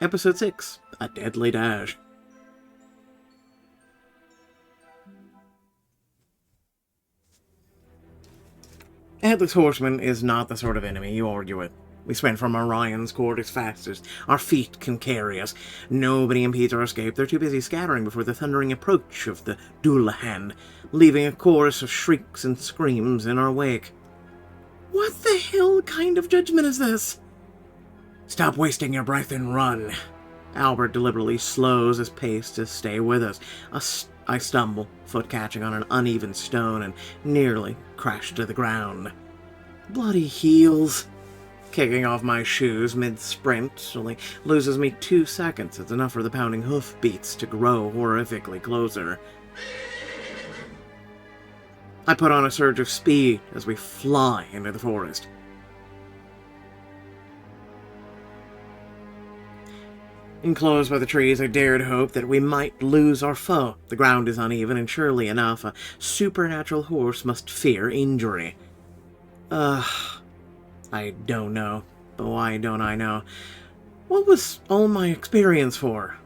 Episode 6, A Deadly Dash. A Headless Horseman is not the sort of enemy you argue with. We sprint from Orion's court as fast as our feet can carry us. Nobody impedes our escape. They're too busy scattering before the thundering approach of the Dullahan, leaving a chorus of shrieks and screams in our wake. What the hell kind of judgment is this? Stop wasting your breath and run. Albert deliberately slows his pace to stay with us. I stumble, foot catching on an uneven stone, and nearly crash to the ground. Bloody heels. Kicking off my shoes mid-sprint only loses me 2 seconds. It's enough for the pounding hoof beats to grow horrifically closer. I put on a surge of speed as we fly into the forest. Enclosed by the trees, I dared hope that we might lose our foe. The ground is uneven, and surely enough, a supernatural horse must fear injury. I don't know. But why don't I know? What was all my experience for?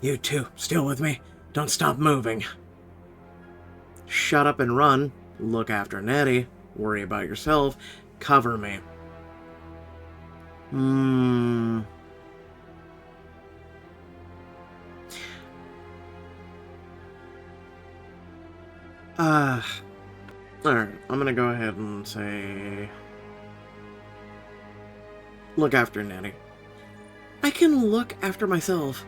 You two, still with me? Don't stop moving. Shut up and run. Look after Nettie. Worry about yourself. Cover me. Alright, I'm gonna go ahead and say... Look after Nettie. I can look after myself.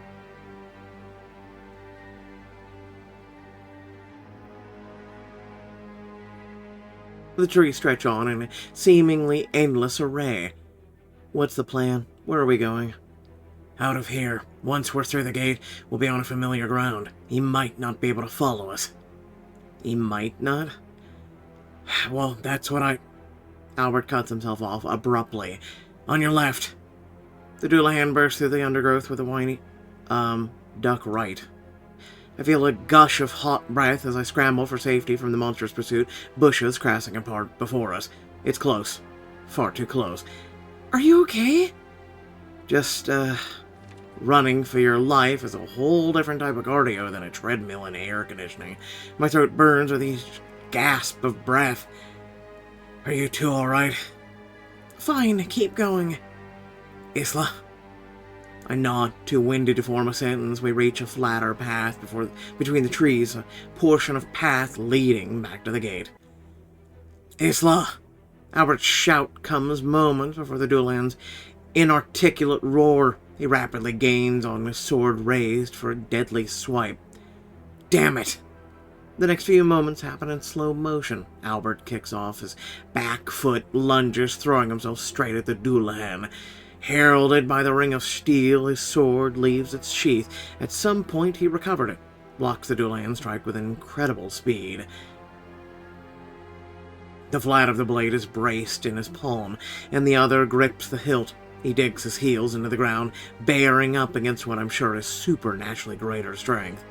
The trees stretch on in a seemingly endless array. What's the plan? Where are we going? Out of here. Once we're through the gate, we'll be on a familiar ground. He might not be able to follow us. He might not? Well, that's what I... Albert cuts himself off abruptly. On your left. The Dullahan bursts through the undergrowth with a whiny... duck right. I feel a gush of hot breath as I scramble for safety from the monstrous pursuit, bushes crashing apart before us. It's close. Far too close. Are you okay? Just, running for your life is a whole different type of cardio than a treadmill and air conditioning. My throat burns with each gasp of breath. Are you two alright? Fine, keep going. Isla? I nod, too winded to form a sentence. We reach a flatter path between the trees, a portion of path leading back to the gate. Isla! Albert's shout comes moments before the Dullahan's inarticulate roar. He rapidly gains on his sword raised for a deadly swipe. Damn it! The next few moments happen in slow motion. Albert kicks off his back foot, lunges, throwing himself straight at the Dullahan. Heralded by the ring of steel, his sword leaves its sheath. At some point, he recovered it, blocks the Dullahan strike with incredible speed. The flat of the blade is braced in his palm, and the other grips the hilt. He digs his heels into the ground, bearing up against what I'm sure is supernaturally greater strength.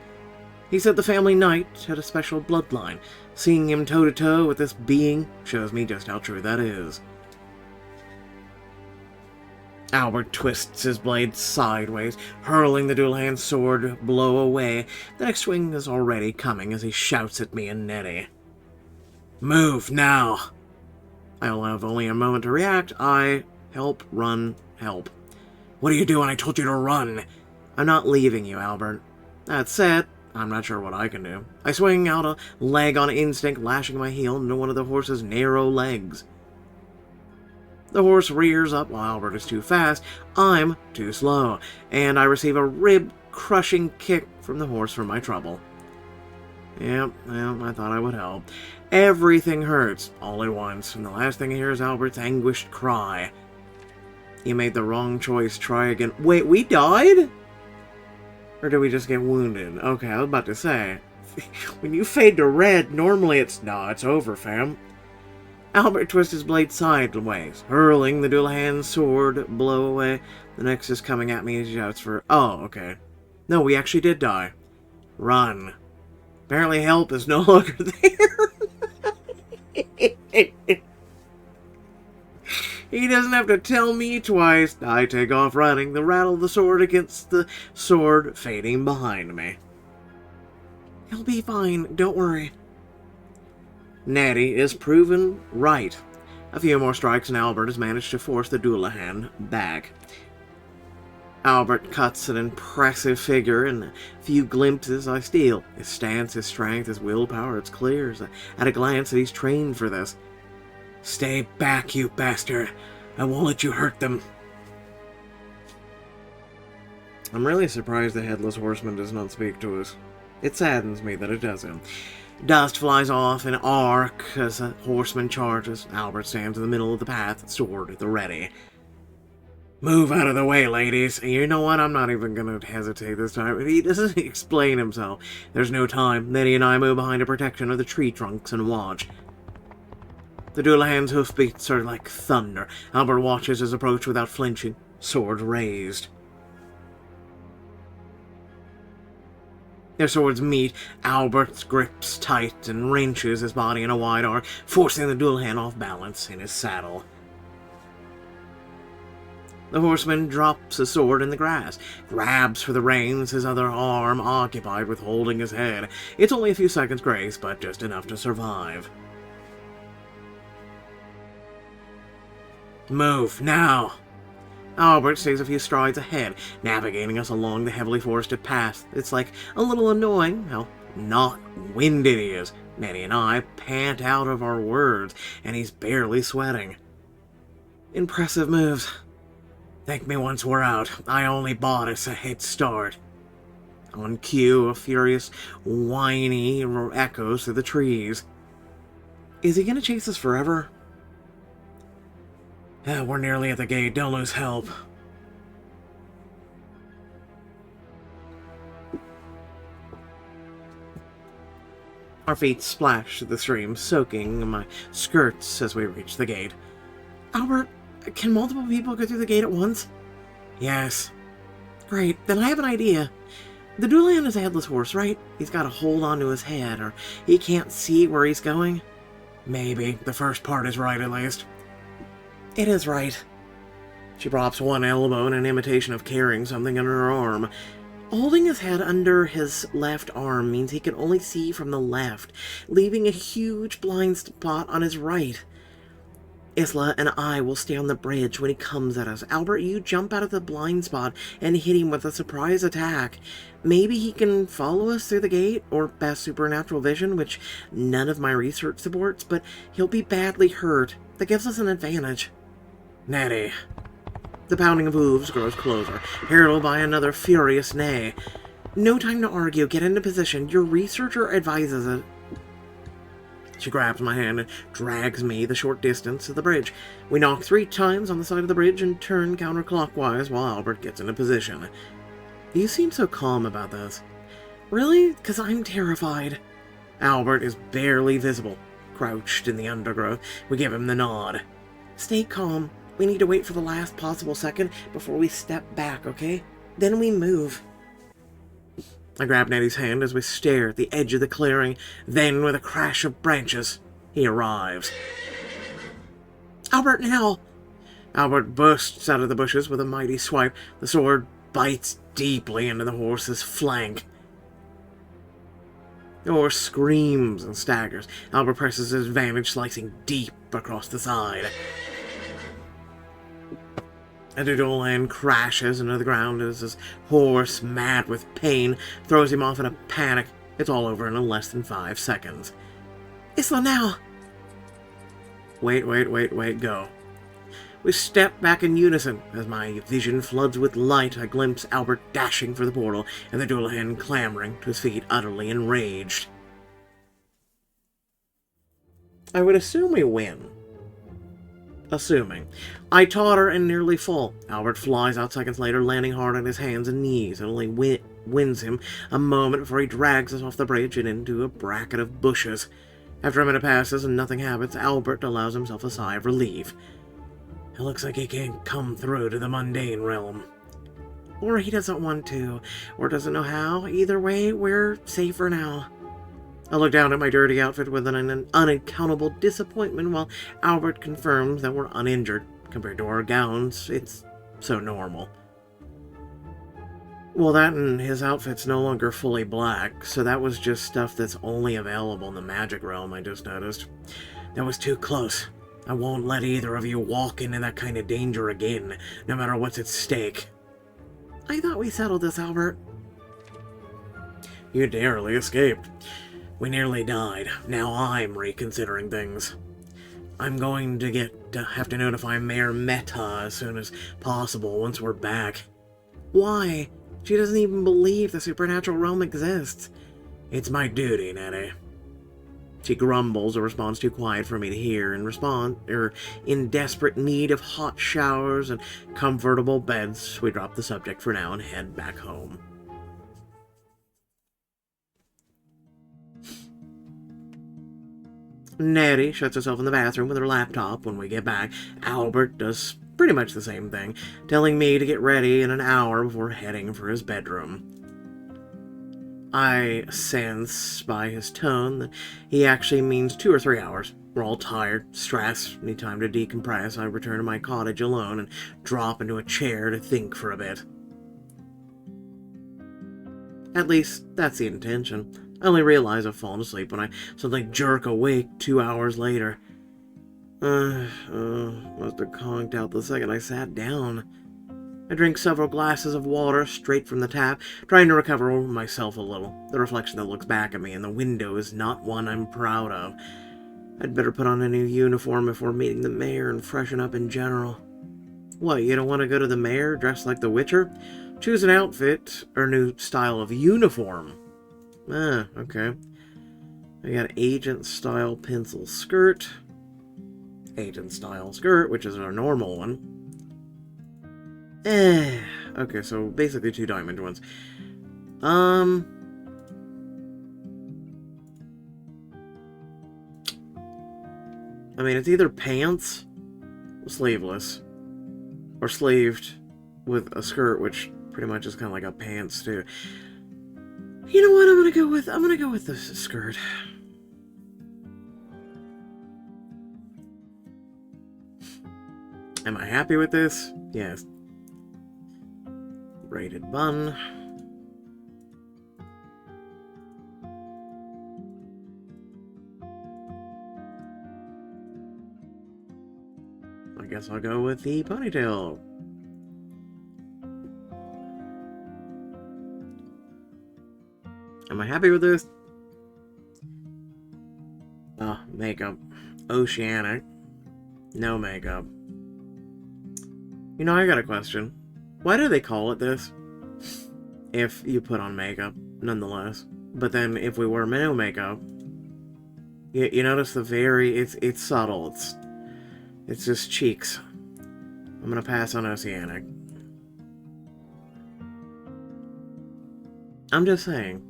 He said the family knight had a special bloodline. Seeing him toe-to-toe with this being shows me just how true that is. Albert twists his blade sideways, hurling the Dullahan's sword blow away. The next swing is already coming as he shouts at me and Nettie. Move, now! I'll have only a moment to react. Help, run, help. What are you doing? I told you to run! I'm not leaving you, Albert. That said, I'm not sure what I can do. I swing out a leg on instinct, lashing my heel into one of the horse's narrow legs. The horse rears up while Albert is too fast. I'm too slow, and I receive a rib-crushing kick from the horse for my trouble. Yep, well, I thought I would help. Everything hurts, all at once, and the last thing I hear is Albert's anguished cry. You made the wrong choice, try again. Wait, we died? Or did we just get wounded? Okay, I was about to say. When you fade to red, normally it's over, fam. Albert twists his blade sideways, hurling the Dullahan's sword blow away. The next is coming at me as he shouts for... Oh, okay. No, we actually did die. Run. Apparently help is no longer there. He doesn't have to tell me twice. I take off running, the rattle of the sword against the sword fading behind me. He'll be fine, don't worry. Nettie is proven right. A few more strikes and Albert has managed to force the Dullahan back. Albert cuts an impressive figure in a few glimpses I steal. His stance, his strength, his willpower, it's clear at a glance that he's trained for this. Stay back, you bastard. I won't let you hurt them. I'm really surprised the Headless Horseman does not speak to us. It saddens me that it doesn't. Dust flies off in an arc as a horseman charges. Albert stands in the middle of the path, sword at the ready. Move out of the way, ladies. You know what? I'm not even going to hesitate this time. He doesn't explain himself. There's no time. Nettie and I move behind the protection of the tree trunks and watch. The Dullahan's hoofbeats are like thunder. Albert watches his approach without flinching, sword raised. Their swords meet. Albert grips tight and wrenches his body in a wide arc, forcing the Dullahan off balance in his saddle. The horseman drops his sword in the grass, grabs for the reins, his other arm occupied with holding his head. It's only a few seconds' grace, but just enough to survive. Move, now! Albert stays a few strides ahead, navigating us along the heavily forested path. It's like a little annoying how not winded he is. Nettie and I pant out of our words, and he's barely sweating. Impressive moves. Thank me once we're out. I only bought us a head start. On cue, a furious, whiny echoes through the trees. Is he gonna chase us forever? We're nearly at the gate. Don't lose help. Our feet splash through the stream, soaking my skirts as we reach the gate. Albert, can multiple people go through the gate at once? Yes. Great, then I have an idea. The Dullahan is a headless horse, right? He's got a hold onto his head, or he can't see where he's going? Maybe. The first part is right, at least. It is right. She props one elbow in an imitation of carrying something under her arm. Holding his head under his left arm means he can only see from the left, leaving a huge blind spot on his right. Isla and I will stay on the bridge when he comes at us. Albert, you jump out of the blind spot and hit him with a surprise attack. Maybe he can follow us through the gate, or pass supernatural vision, which none of my research supports, but he'll be badly hurt. That gives us an advantage. Nettie. The pounding of hooves grows closer, heralded by another furious neigh. No time to argue. Get into position. Your researcher advises it. She grabs my hand and drags me the short distance to the bridge. We knock 3 times on the side of the bridge and turn counterclockwise while Albert gets into position. You seem so calm about this. Really? 'Cause I'm terrified. Albert is barely visible, crouched in the undergrowth. We give him the nod. Stay calm. We need to wait for the last possible second before we step back, okay? Then we move. I grab Nettie's hand as we stare at the edge of the clearing. Then, with a crash of branches, he arrives. Albert, now! Albert bursts out of the bushes with a mighty swipe. The sword bites deeply into the horse's flank. The horse screams and staggers. Albert presses his advantage, slicing deep across the side. And the Dullahan crashes into the ground as his horse, mad with pain, throws him off in a panic. It's all over in less than 5 seconds. Isla, now! Wait, go. We step back in unison. As my vision floods with light, I glimpse Albert dashing for the portal, and the Dullahan clambering to his feet, utterly enraged. I would assume we win. Assuming. I totter and nearly fall. Albert flies out seconds later, landing hard on his hands and knees. It only wins him a moment before he drags us off the bridge and into a bracket of bushes. After a minute passes and nothing happens, Albert allows himself a sigh of relief. It looks like he can't come through to the mundane realm. Or he doesn't want to, or doesn't know how. Either way, we're safer now. I look down at my dirty outfit with an unaccountable disappointment while Albert confirms that we're uninjured. Compared to our gowns, it's so normal. Well, that and his outfit's no longer fully black, so that was just stuff that's only available in the magic realm, I just noticed. That was too close. I won't let either of you walk into that kind of danger again, no matter what's at stake. I thought we settled this, Albert. You narrowly escaped. We nearly died. Now I'm reconsidering things. I'm going to have to notify Mayor Meta as soon as possible once we're back. Why? She doesn't even believe the supernatural realm exists. It's my duty, Nettie. She grumbles, a response too quiet for me to hear, in desperate need of hot showers and comfortable beds. We drop the subject for now and head back home. Nettie shuts herself in the bathroom with her laptop. When we get back, Albert does pretty much the same thing, telling me to get ready in an hour before heading for his bedroom. I sense by his tone that he actually means 2 or 3 hours. We're all tired, stressed, need time to decompress. I return to my cottage alone and drop into a chair to think for a bit. At least, that's the intention. I only realize I've fallen asleep when I suddenly jerk awake 2 hours later. Must have conked out the second I sat down. I drink several glasses of water straight from the tap, trying to recover myself a little. The reflection that looks back at me in the window is not one I'm proud of. I'd better put on a new uniform before meeting the mayor and freshen up in general. What, you don't want to go to the mayor dressed like the Witcher? Choose an outfit or new style of uniform. Okay. I got agent-style pencil skirt. Agent-style skirt, which is our normal one. Okay, so basically 2 diamond ones. I mean, it's either pants, sleeveless, or sleeved with a skirt, which pretty much is kind of like a pants too. You know what? I'm gonna go with the skirt. Am I happy with this? Yes. Braided bun. I guess I'll go with the ponytail. Am I happy with this? Makeup. Oceanic. No makeup. You know, I got a question. Why do they call it this? If you put on makeup, nonetheless. But then if we wear no makeup, you notice it's subtle. It's just cheeks. I'm gonna pass on Oceanic. I'm just saying.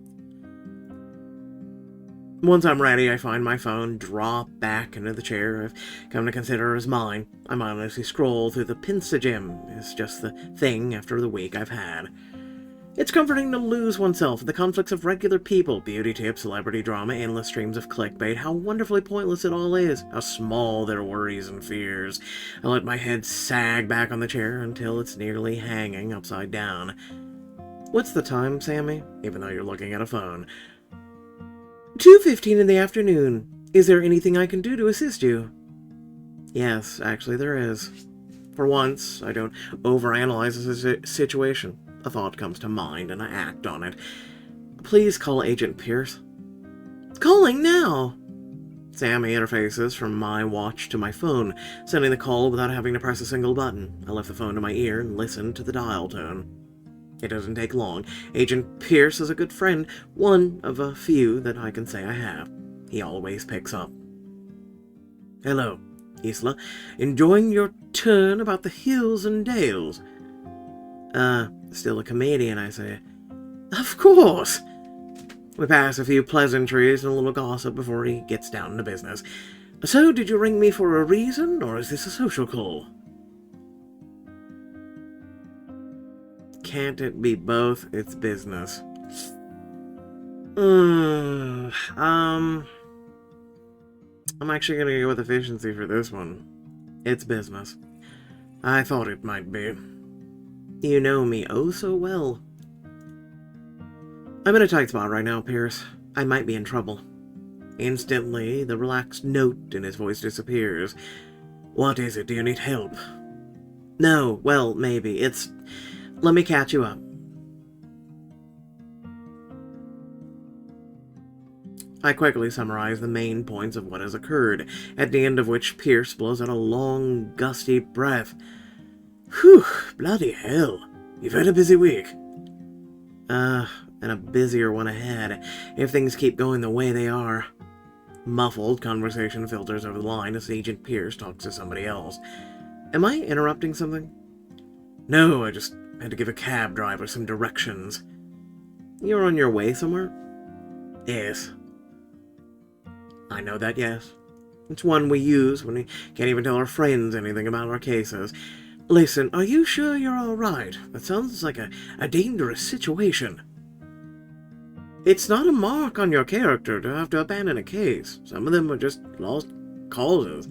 Once I'm ready, I find my phone, drop back into the chair I've come to consider as mine. I mindlessly scroll through the Pinsagym. It's just the thing after the week I've had. It's comforting to lose oneself in the conflicts of regular people, beauty tips, celebrity drama, endless streams of clickbait, how wonderfully pointless it all is, how small their worries and fears. I let my head sag back on the chair until it's nearly hanging upside down. What's the time, Sammy? Even though you're looking at a phone. 2:15 in the afternoon. Is there anything I can do to assist you? Yes, actually there is. For once, I don't overanalyze the situation. A thought comes to mind, and I act on it. Please call Agent Pierce. Calling now! Sammy interfaces from my watch to my phone, sending the call without having to press a single button. I lift the phone to my ear and listen to the dial tone. It doesn't take long. Agent Pierce is a good friend, one of a few that I can say I have. He always picks up. Hello, Isla. Enjoying your turn about the hills and dales? Still a comedian, I say. Of course! We pass a few pleasantries and a little gossip before he gets down to business. So, did you ring me for a reason, or is this a social call? Can't it be both? It's business. I'm actually gonna go with efficiency for this one. It's business. I thought it might be. You know me oh so well. I'm in a tight spot right now, Pierce. I might be in trouble. Instantly, the relaxed note in his voice disappears. What is it? Do you need help? No, well, maybe. Let me catch you up. I quickly summarize the main points of what has occurred, at the end of which Pierce blows out a long, gusty breath. Whew, bloody hell. You've had a busy week. And a busier one ahead, if things keep going the way they are. Muffled conversation filters over the line as Agent Pierce talks to somebody else. Am I interrupting something? No, I just had to give a cab driver some directions. You're on your way somewhere? Yes. I know that, yes. It's one we use when we can't even tell our friends anything about our cases. Listen, are you sure you're all right? That sounds like a dangerous situation. It's not a mark on your character to have to abandon a case. Some of them are just lost causes.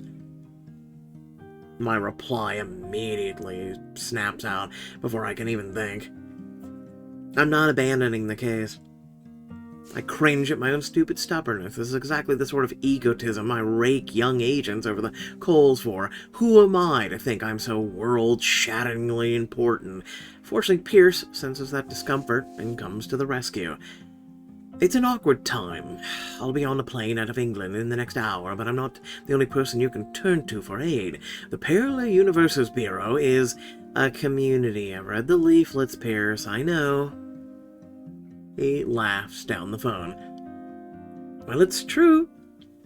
My reply immediately snaps out before I can even think. I'm not abandoning the case. I cringe at my own stupid stubbornness. This is exactly the sort of egotism I rake young agents over the coals for. Who am I to think I'm so world-shatteringly important? Fortunately, Pierce senses that discomfort and comes to the rescue. It's an awkward time. I'll be on a plane out of England in the next hour, but I'm not the only person you can turn to for aid. The Parallel Universes Bureau is a community. I've read the leaflets, Pierce, I know. He laughs down the phone. Well, it's true.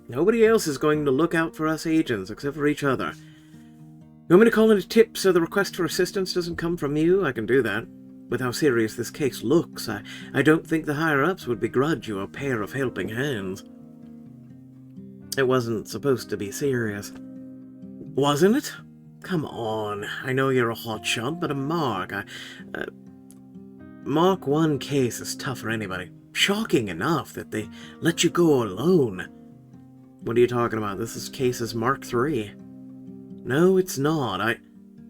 Nobody else is going to look out for us agents except for each other. You want me to call in a tip so the request for assistance doesn't come from you? I can do that. With how serious this case looks, I don't think the higher-ups would begrudge you a pair of helping hands. It wasn't supposed to be serious. Wasn't it? Come on. I know you're a hotshot, but a Mark. Mark 1 case is tough for anybody. Shocking enough that they let you go alone. What are you talking about? This case is Mark 3. No, it's not.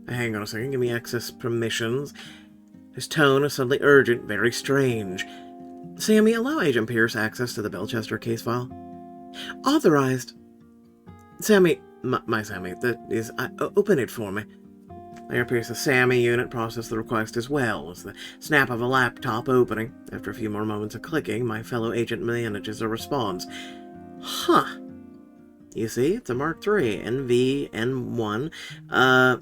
Hang on a second. Give me access permissions. His tone is suddenly urgent, very strange. Sammy, allow Agent Pierce access to the Belchester case file. Authorized. Sammy, my Sammy, that is, open it for me. I hear Pierce's Sammy unit process the request as well as the snap of a laptop opening. After a few more moments of clicking, my fellow agent manages a response. Huh. You see, it's a Mark III, NVN1.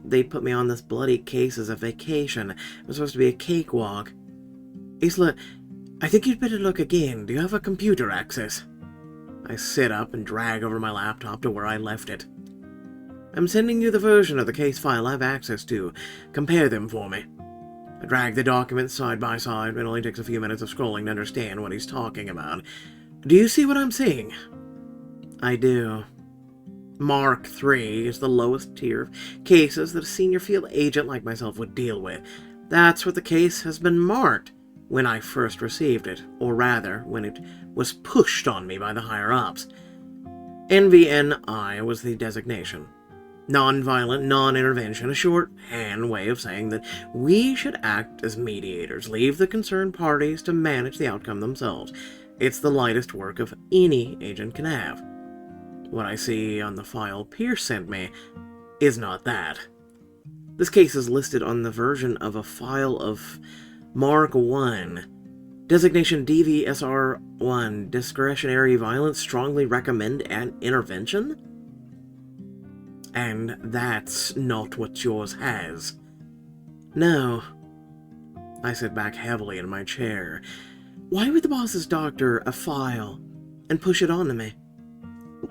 They put me on this bloody case as a vacation. It was supposed to be a cakewalk. Isla, I think you'd better look again. Do you have a computer access? I sit up and drag over my laptop to where I left it. I'm sending you the version of the case file I have access to. Compare them for me. I drag the documents side by side. It only takes a few minutes of scrolling to understand what he's talking about. Do you see what I'm seeing? I do. Mark III is the lowest tier of cases that a senior field agent like myself would deal with. That's what the case has been marked when I first received it, or rather, when it was pushed on me by the higher-ups. NVNI was the designation. Non-violent, non-intervention, a shorthand way of saying that we should act as mediators, leave the concerned parties to manage the outcome themselves. It's the lightest work of any agent can have. What I see on the file Pierce sent me is not that. This case is listed on the version of a file of Mark 1. Designation DVSR-1, discretionary violence, strongly recommend an intervention? And that's not what yours has. No. I sit back heavily in my chair. Why would the boss's doctor a file and push it onto me?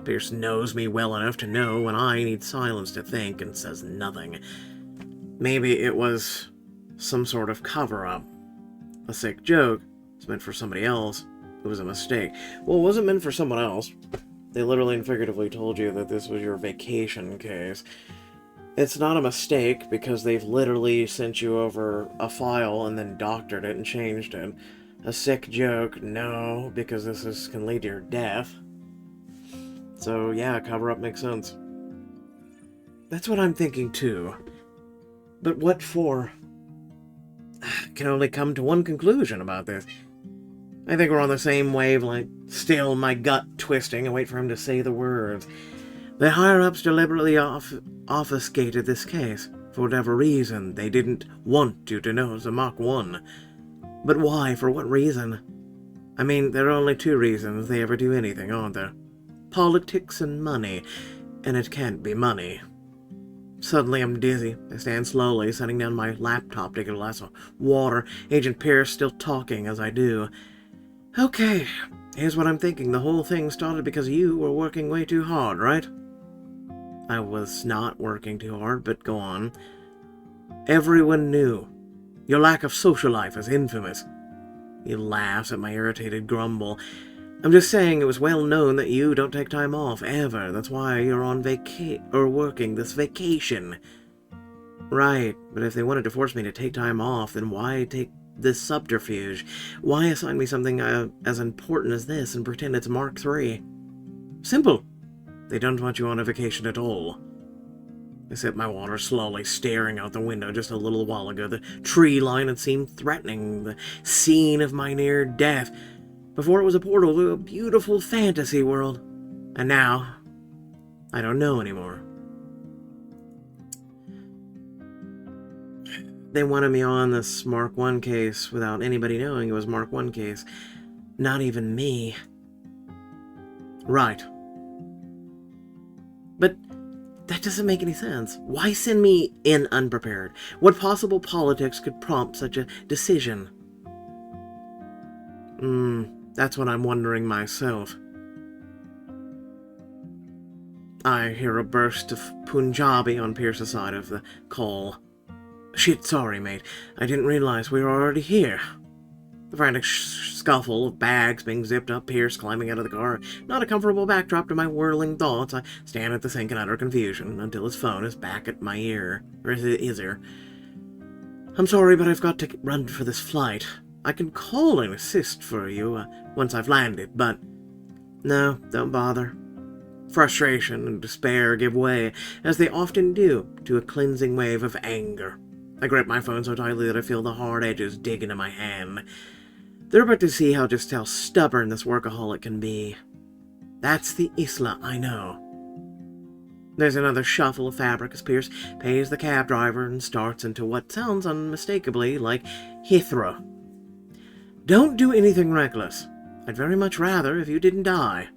Pierce knows me well enough to know when I need silence to think and says nothing. Maybe it was some sort of cover-up. A sick joke. It's meant for somebody else. It was a mistake. Well, it wasn't meant for someone else. They literally and figuratively told you that this was your vacation case. It's not a mistake because they've literally sent you over a file and then doctored it and changed it. A sick joke, no, because this can lead to your death. So yeah, cover-up makes sense. That's what I'm thinking too. But what for? I can only come to one conclusion about this. I think we're on the same wavelength. Still, my gut twisting. I wait for him to say the words. The higher-ups deliberately obfuscated this case. For whatever reason, they didn't want you to know the Mach 1. But why? For what reason? I mean, there are only two reasons they ever do anything, aren't there? Politics and money. And it can't be money. Suddenly I'm dizzy. I stand slowly, setting down my laptop to get a glass of water. Agent Pierce still talking as I do. Okay, here's what I'm thinking. The whole thing started because you were working way too hard, right? I was not working too hard, but go on. Everyone knew. Your lack of social life is infamous. He laughs at my irritated grumble. I'm just saying it was well known that you don't take time off, ever. That's why you're on working this vacation. Right, but if they wanted to force me to take time off, then why take this subterfuge? Why assign me something as important as this and pretend it's Mark III? Simple. They don't want you on a vacation at all. I sip my water slowly, staring out the window. Just a little while ago, the tree line had seemed threatening, the scene of my near death. Before it was a portal to a beautiful fantasy world. And now, I don't know anymore. They wanted me on this Mark I case without anybody knowing it was Mark I case. Not even me. Right. But that doesn't make any sense. Why send me in unprepared? What possible politics could prompt such a decision? That's what I'm wondering myself. I hear a burst of Punjabi on Pierce's side of the call. Shit, sorry, mate. I didn't realize we were already here. The frantic scuffle of bags being zipped up, Pierce climbing out of the car. Not a comfortable backdrop to my whirling thoughts. I stand at the sink in utter confusion until his phone is back at my ear. Or his ear. I'm sorry, but I've got to run for this flight. I can call and assist for you once I've landed, but... No, don't bother. Frustration and despair give way, as they often do, to a cleansing wave of anger. I grip my phone so tightly that I feel the hard edges dig into my hand. They're about to see just how stubborn this workaholic can be. That's the Isla I know. There's another shuffle of fabric as Pierce pays the cab driver and starts into what sounds unmistakably like Heathrow. Don't do anything reckless. I'd very much rather if you didn't die.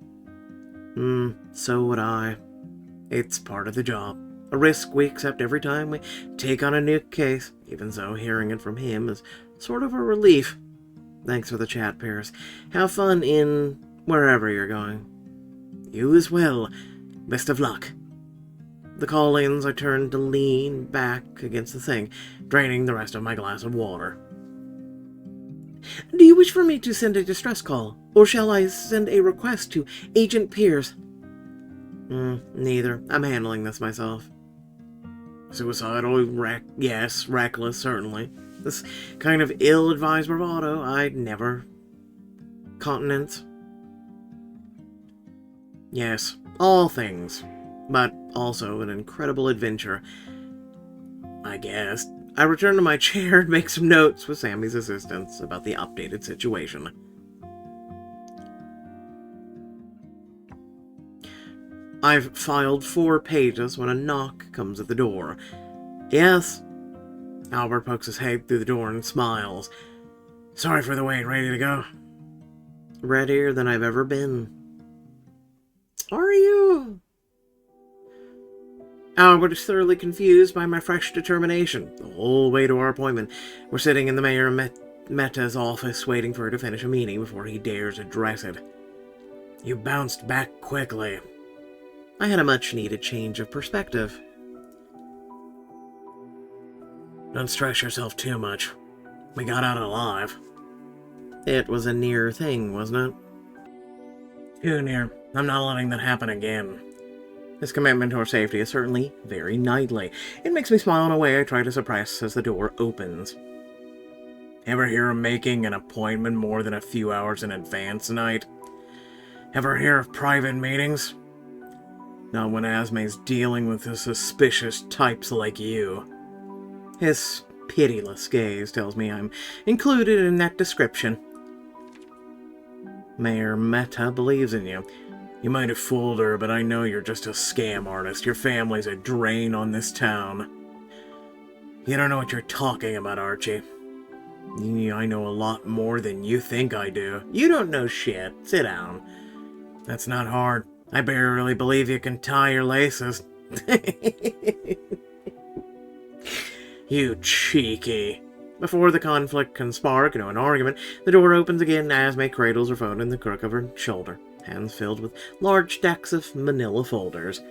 So would I. It's part of the job. A risk we accept every time we take on a new case. Even so, hearing it from him is sort of a relief. Thanks for the chat, Pierce. Have fun in wherever you're going. You as well. Best of luck. The call ends, I turn to lean back against the thing, draining the rest of my glass of water. Do you wish for me to send a distress call, or shall I send a request to Agent Pierce? Neither. I'm handling this myself. Suicidal? Yes. Reckless, certainly. This kind of ill-advised bravado, I'd never. Continence? Yes. All things. But also an incredible adventure. I guess. I return to my chair and make some notes with Sammy's assistance about the updated situation. I've filed 4 pages when a knock comes at the door. Yes. Albert pokes his head through the door and smiles. Sorry for the wait, ready to go? Readier than I've ever been. Are you? Albert is thoroughly confused by my fresh determination. The whole way to our appointment, we're sitting in the Mayor Mehta's office waiting for her to finish a meeting before he dares address it. You bounced back quickly. I had a much-needed change of perspective. Don't stress yourself too much. We got out alive. It was a near thing, wasn't it? Too near. I'm not letting that happen again. His commitment to our safety is certainly very knightly. It makes me smile in a way I try to suppress as the door opens. Ever hear of making an appointment more than a few hours in advance, Knight? Ever hear of private meetings? Not when Asme's dealing with the suspicious types like you. His pitiless gaze tells me I'm included in that description. Mayor Meta believes in you. You might have fooled her, but I know you're just a scam artist. Your family's a drain on this town. You don't know what you're talking about, Archie. I know a lot more than you think I do. You don't know shit. Sit down. That's not hard. I barely believe you can tie your laces. You cheeky. Before the conflict can spark into an argument, the door opens again. Esme cradles her phone in the crook of her shoulder, hands filled with large stacks of manila folders.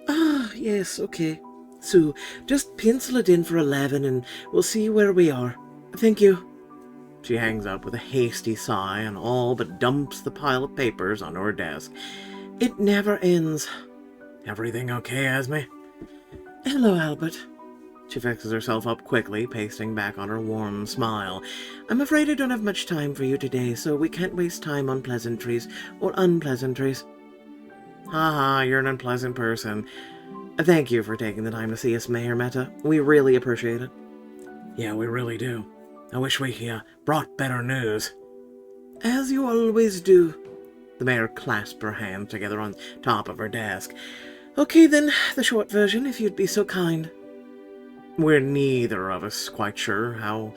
Ah, yes, okay. So, just pencil it in for 11 and we'll see where we are. Thank you. She hangs up with a hasty sigh and all but dumps the pile of papers onto her desk. It never ends. Everything okay, Esme? Hello, Albert. She fixes herself up quickly, pasting back on her warm smile. I'm afraid I don't have much time for you today, so we can't waste time on pleasantries or unpleasantries. Haha, you're an unpleasant person. Thank you for taking the time to see us, Mayor Meta. We really appreciate it. Yeah, we really do. I wish we brought better news. As you always do. The mayor clasped her hands together on top of her desk. Okay then, the short version, if you'd be so kind. We're neither of us quite sure how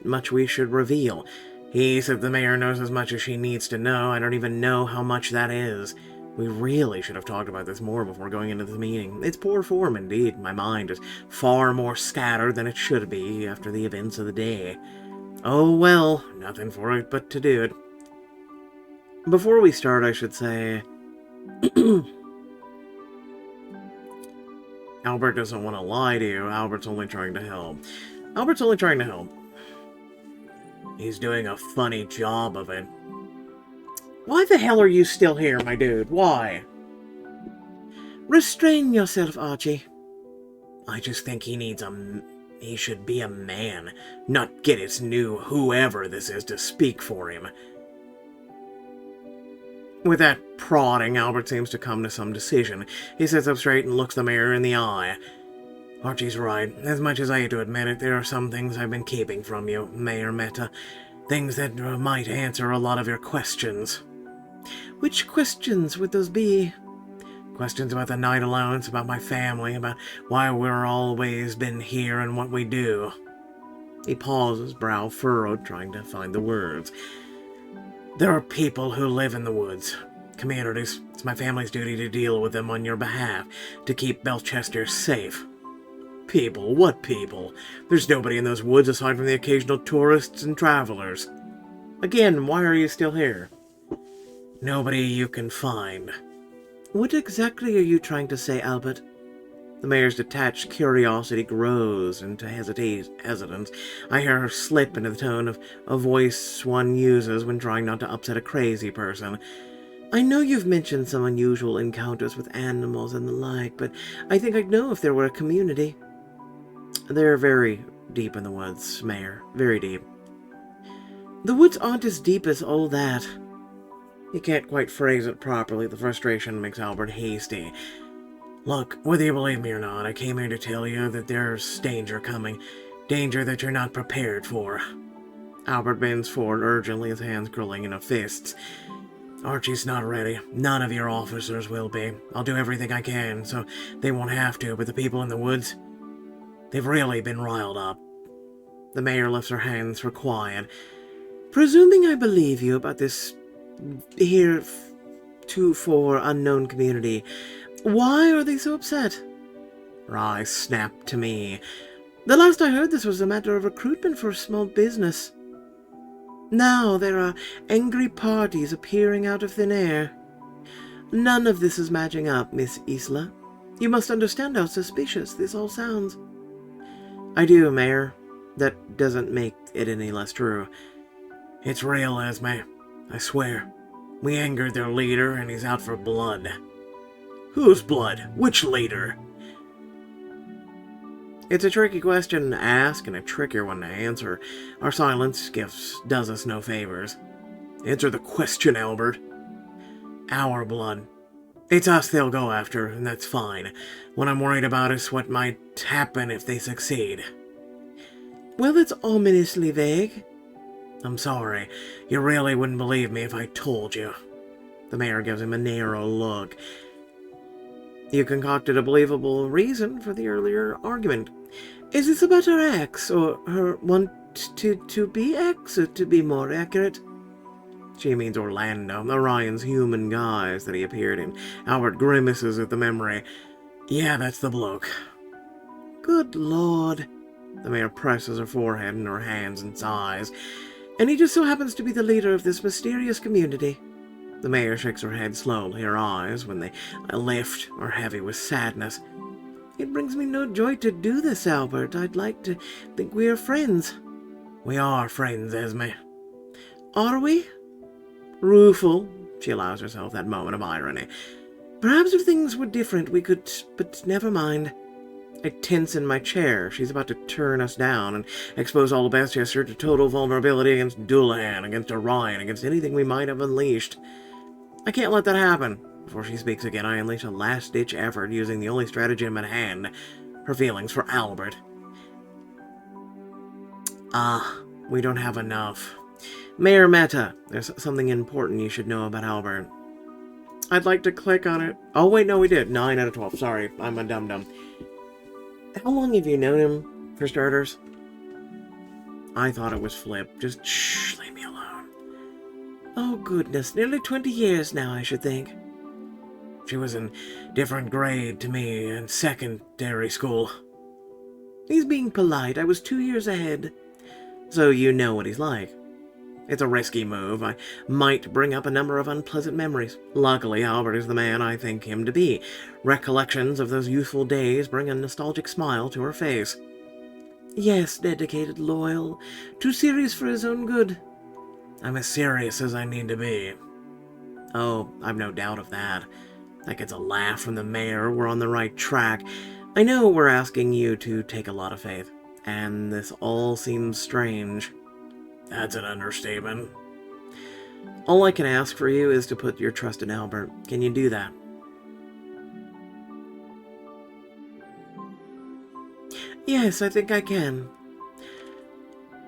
much we should reveal. He said the mayor knows as much as she needs to know. I don't even know how much that is. We really should have talked about this more before going into the meeting. It's poor form indeed. My mind is far more scattered than it should be after the events of the day. Oh well, nothing for it but to do it. Before we start, I should say... Albert doesn't want to lie to you. Albert's only trying to help. He's doing a funny job of it. Why the hell are you still here, my dude? Why? Restrain yourself, Archie. I just think he should be a man, not get his new whoever this is to speak for him. With that prodding, Albert seems to come to some decision. He sits up straight and looks the mayor in the eye. Archie's right. As much as I hate to admit it, there are some things I've been keeping from you, Mayor Meta. Things that might answer a lot of your questions. Which questions would those be? Questions about the night allowance, about my family, about why we're always been here and what we do. He pauses, brow furrowed, trying to find the words. There are people who live in the woods. Communities. It's my family's duty to deal with them on your behalf, to keep Belchester safe. People? What people? There's nobody in those woods aside from the occasional tourists and travelers. Again, why are you still here? Nobody you can find. What exactly are you trying to say, Albert? The mayor's detached curiosity grows into hesitance. I hear her slip into the tone of a voice one uses when trying not to upset a crazy person. I know you've mentioned some unusual encounters with animals and the like, but I think I'd know if there were a community. They're very deep in the woods, Mayor. Very deep. The woods aren't as deep as all that. He can't quite phrase it properly. The frustration makes Albert hasty. Look, whether you believe me or not, I came here to tell you that there's danger coming. Danger that you're not prepared for. Albert bends forward urgently, his hands curling into fists. Archie's not ready. None of your officers will be. I'll do everything I can, so they won't have to, but the people in the woods, they've really been riled up. The mayor lifts her hands for quiet. Presuming I believe you about this heretofore unknown community, why are they so upset? Her eyes snapped to me. The last I heard, this was a matter of recruitment for a small business. Now there are angry parties appearing out of thin air. None of this is matching up, Miss Isla. You must understand how suspicious this all sounds. I do, Mayor. That doesn't make it any less true. It's real, Esme. I swear. We angered their leader, and he's out for blood. Whose blood? Which leader? It's a tricky question to ask and a trickier one to answer. Our silence does us no favors. Answer the question, Albert. Our blood. It's us they'll go after, and that's fine. What I'm worried about is what might happen if they succeed. Well, it's ominously vague. I'm sorry. You really wouldn't believe me if I told you. The mayor gives him a narrow look. You concocted a believable reason for the earlier argument. Is this about her ex, or her want to be ex, or to be more accurate? She means Orlando, Orion's human guise that he appeared in. Albert grimaces at the memory. Yeah, that's the bloke. Good Lord. The mayor presses her forehead and her hands and sighs. And he just so happens to be the leader of this mysterious community. The mayor shakes her head slowly. Her eyes, when they lift, are heavy with sadness. It brings me no joy to do this, Albert. I'd like to think we are friends. We are friends, Esme. Are we? Rueful. She allows herself that moment of irony. Perhaps if things were different, we could, but never mind. I tense in my chair. She's about to turn us down and expose all of Bestchester to total vulnerability against Dullahan, against Orion, against anything we might have unleashed. I can't let that happen. Before she speaks again, I unleash a last-ditch effort using the only stratagem at hand, her feelings for Albert. We don't have enough. Mayor Meta, there's something important you should know about Albert. I'd like to click on it. Oh, wait, no, we did. 9 out of 12. Sorry, I'm a dum-dum. How long have you known him, for starters? I thought it was Flip. Just shh, leave me alone. Oh, goodness. Nearly 20 years now, I should think. She was in different grade to me in secondary school. He's being polite. I was 2 years ahead. So you know what he's like. It's a risky move. I might bring up a number of unpleasant memories. Luckily, Albert is the man I think him to be. Recollections of those youthful days bring a nostalgic smile to her face. Yes, dedicated, loyal. Too serious for his own good. I'm as serious as I need to be. Oh, I've no doubt of that. That gets a laugh from the mayor. We're on the right track. I know we're asking you to take a lot of faith, and this all seems strange. That's an understatement. All I can ask for you is to put your trust in Albert. Can you do that? Yes, I think I can.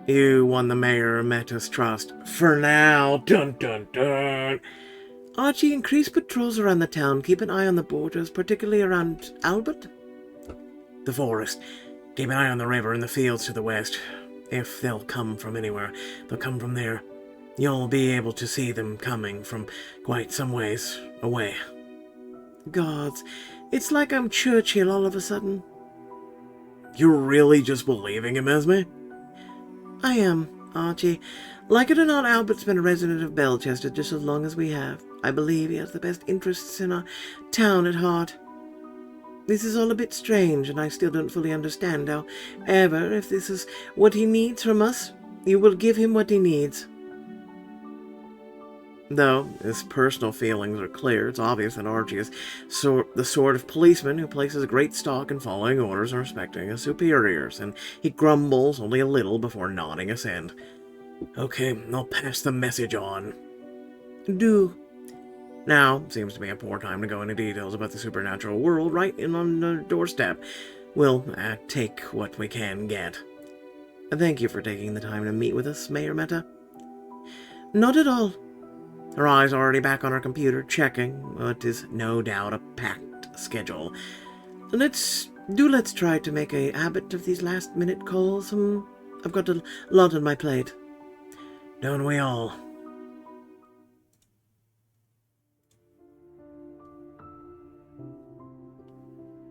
You won the mayor Meta's trust. For now. Dun dun dun. Archie, increase patrols around the town. Keep an eye on the borders, particularly around Albert. The forest. Keep an eye on the river and the fields to the west. If they'll come from anywhere, they'll come from there. You'll be able to see them coming from quite some ways away. Gods, it's like I'm Churchill all of a sudden. You're really just believing him, Esme? I am, Archie. Like it or not, Albert's been a resident of Belchester just as long as we have. I believe he has the best interests in our town at heart. This is all a bit strange, and I still don't fully understand. However, if this is what he needs from us, you will give him what he needs. Though his personal feelings are clear, it's obvious that Archie is the sort of policeman who places a great stock in following orders and respecting his superiors, and he grumbles only a little before nodding assent. Okay, I'll pass the message on. Do. Now seems to be a poor time to go into details about the supernatural world right in on the doorstep. We'll take what we can get. Thank you for taking the time to meet with us, Mayor Meta. Not at all. Her eyes already back on her computer, checking what is no doubt a packed schedule. Let's try to make a habit of these last-minute calls. I've got a lot on my plate. Don't we all?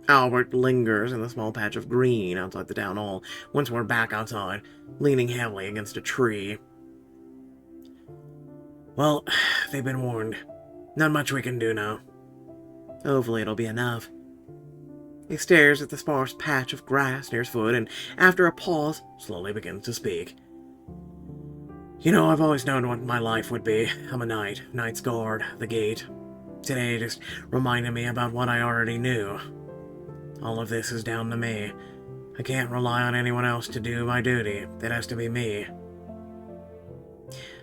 Albert lingers in the small patch of green outside the town hall, once we're back outside, leaning heavily against a tree. Well, they've been warned. Not much we can do now. Hopefully it'll be enough. He stares at the sparse patch of grass near his foot, and after a pause, slowly begins to speak. You know, I've always known what my life would be. I'm a knight, knight's guard, the gate. Today just reminded me about what I already knew. All of this is down to me. I can't rely on anyone else to do my duty. It has to be me.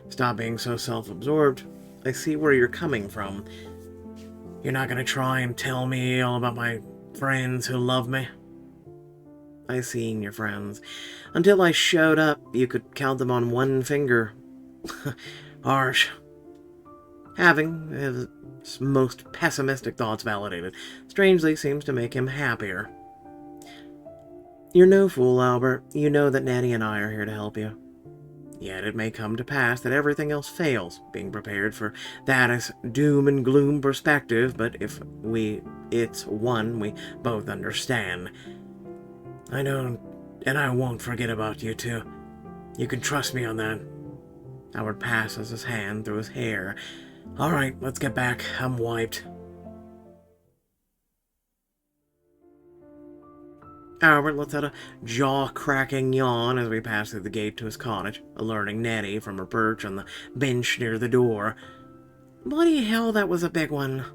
Stop being so self-absorbed. I see where you're coming from. You're not going to try and tell me all about my friends who love me? I seen your friends. Until I showed up, you could count them on one finger. Harsh. Having his most pessimistic thoughts validated strangely seems to make him happier. You're no fool, Albert. You know that Nettie and I are here to help you. Yet it may come to pass that everything else fails. Being prepared for that is doom and gloom perspective, but if it's one we both understand. I don't, and I won't forget about you two. You can trust me on that. Albert passes his hand through his hair. All right, let's get back. I'm wiped. Albert lets out a jaw-cracking yawn as we pass through the gate to his cottage, alerting Nettie from her perch on the bench near the door. Bloody hell, that was a big one.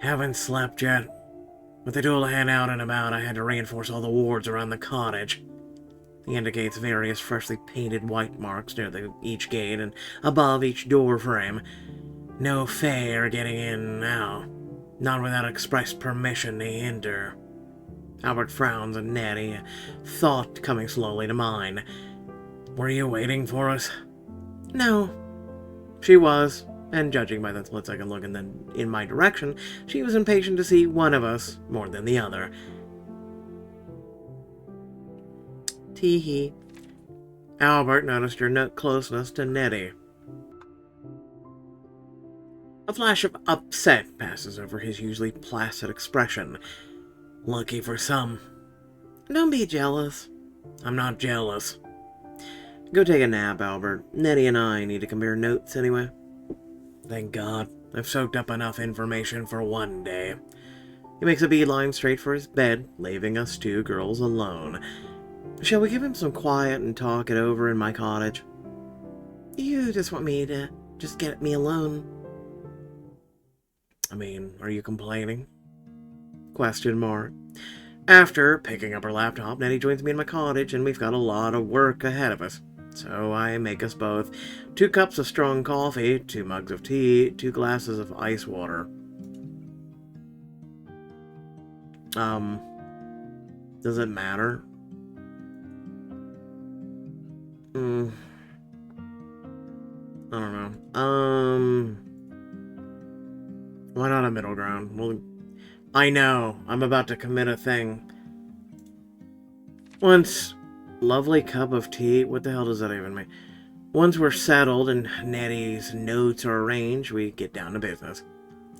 Haven't slept yet. With the Doulahan out and about, I had to reinforce all the wards around the cottage. He indicates various freshly painted white marks near each gate and above each door frame. No fair getting in now. Not without express permission to enter. Albert frowns at Nettie, a thought coming slowly to mind. Were you waiting for us? No. She was, and judging by that split-second look and then in my direction, she was impatient to see one of us more than the other. Tee-hee. Albert noticed your closeness to Nettie. A flash of upset passes over his usually placid expression. Lucky for some. Don't be jealous. I'm not jealous. Go take a nap, Albert. Nettie and I need to compare notes anyway. Thank God. I've soaked up enough information for one day. He makes a beeline straight for his bed, leaving us two girls alone. Shall we give him some quiet and talk it over in my cottage? You just want me to just get me alone. I mean, are you complaining? Question mark. After picking up her laptop, Nettie joins me in my cottage, and we've got a lot of work ahead of us. So I make us both 2 cups of strong coffee, 2 mugs of tea, 2 glasses of ice water. Does it matter? I don't know. Why not a middle ground? Well, I know, I'm about to commit a thing. Once, lovely cup of tea, what the hell does that even mean? Once we're settled and Nettie's notes are arranged, we get down to business.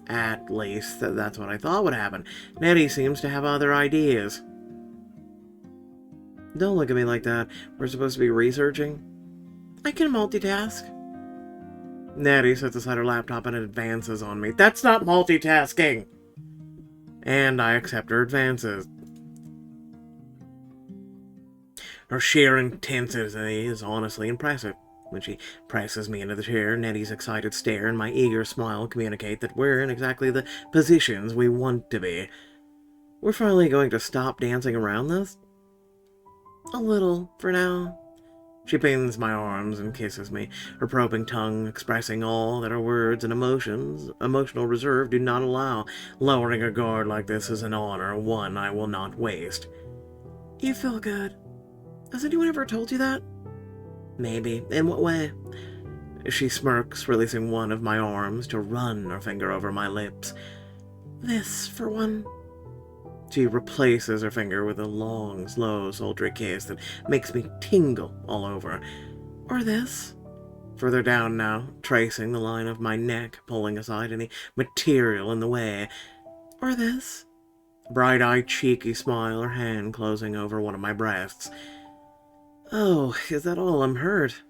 At least, that's what I thought would happen. Nettie seems to have other ideas. Don't look at me like that. We're supposed to be researching. I can multitask. Nettie sets aside her laptop and advances on me. That's not multitasking! And I accept her advances. Her sheer intensity is honestly impressive. When she presses me into the chair, Nettie's excited stare and my eager smile communicate that we're in exactly the positions we want to be. We're finally going to stop dancing around this? A little, for now. She pins my arms and kisses me, her probing tongue expressing all that her words and emotional reserve do not allow. Lowering a guard like this is an honor, one I will not waste. You feel good. Has anyone ever told you that? Maybe. In what way? She smirks, releasing one of my arms to run her finger over my lips. This, for one. She replaces her finger with a long, slow, sultry kiss that makes me tingle all over. Or this. Further down now, tracing the line of my neck, pulling aside any material in the way. Or this. Bright-eyed, cheeky smile, her hand closing over one of my breasts. Oh, is that all I'm hurt?